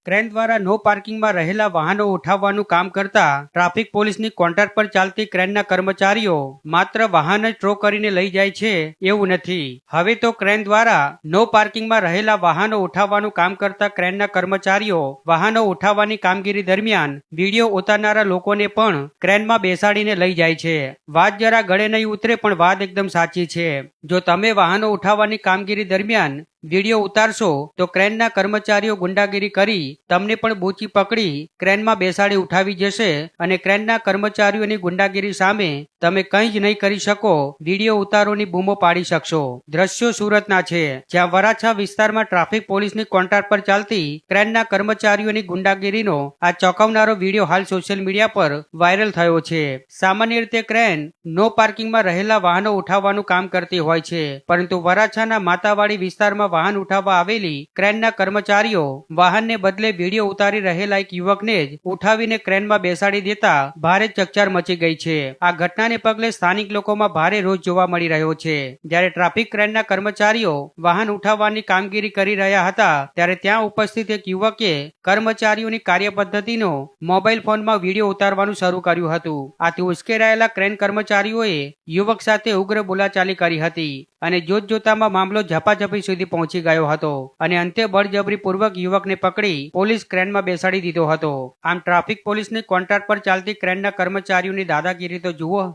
Crane દ્વારા નો પાર્કિંગમાં રહેલા વાહનો ઉઠાવવાનું કામ કરતા ટ્રાફિક પોલીસની કોન્ટ્રાક્ટ પર ચાલતી ક્રેનના કર્મચારીઓ માત્ર વાહન જ ટો કરીને લઈ જાય છે એવું નથી. હવે તો ક્રેન દ્વારા નો પાર્કિંગમાં રહેલા વાહનો ઉઠાવવાનું કામ કરતા ક્રેનના કર્મચારીઓ વાહનો ઉઠાવવાની કામગીરી દરમિયાન વિડીયો ઉતારનારા લોકોને પણ ક્રેનમાં બેસાડીને લઈ જાય છે. વાત જરા ગળે નહીં ઉતરે પણ વાત એકદમ સાચી છે. જો તમે વાહનો ઉઠાવવાની કામગીરી દરમિયાન વિડીયો ઉતારશો તો ક્રેનના કર્મચારીઓ ગુંડાગીરી કરી તમને પણ બૂચી પકડી ક્રેનમાં બેસાડી ઉઠાવી જશે અને ક્રેનના કર્મચારીઓની ગુંડાગીરી સામે તમે કંઈ જ નહીં કરી શકો, વિડીયો ઉતારોની બૂમો પાડી શકશો. દ્રશ્યો સુરતના છે, જ્યાં વરાછા વિસ્તારમાં ટ્રાફિક પોલીસની કોન્ટ્રાક્ટ પર ચાલતી ક્રેનના કર્મચારીઓની ગુંડાગીરીનો આ ચોંકાવનારો વિડીયો હાલ સોશિયલ મીડિયા પર વાયરલ થયો છે. સામાન્ય રીતે ક્રેન નો પાર્કિંગમાં રહેલા વાહનો ઉઠાવવાનું કામ કરતી હોય છે, પરંતુ વરાછાના માતાવાડી વિસ્તારમાં વાહન ઉઠાવવા આવેલી ક્રેનના કર્મચારીઓ વાહનને બદલે વિડીયો ઉતારી રહેલા એક યુવકને જ ઉઠાવીને ક્રેનમાં બેસાડી દેતા ભારે ચકચાર મચી ગઈ છે. આ ઘટનાને પગલે સ્થાનિક લોકોમાં ભારે રોષ જોવા મળી રહ્યો છે. જ્યારે ટ્રાફિક ક્રેનના કર્મચારીઓ વાહન ઉઠાવવાની કામગીરી કરી રહ્યા હતા ત્યારે ત્યાં ઉપસ્થિત એક યુવકે કર્મચારીઓની કાર્યપદ્ધતિનો મોબાઈલ ફોનમાં વિડીયો ઉતારવાનું શરૂ કર્યું હતું. આથી ઉશ્કેરાયેલા ક્રેન કર્મચારીઓએ યુવક સાથે ઉગ્ર બોલાચાલી કરી હતી અને જોતજોતામાં મામલો ઝપાઝપી સુધી પહોંચી ગયો હતો અને અંતે બળજબરીપૂર્વક યુવકને પકડી પોલીસ ક્રેનમાં બેસાડી દીધો હતો. આમ ટ્રાફિક પોલીસની કોન્ટ્રાક્ટ પર ચાલતી ક્રેનના કર્મચારીઓની દાદાગીરી તો જુઓ.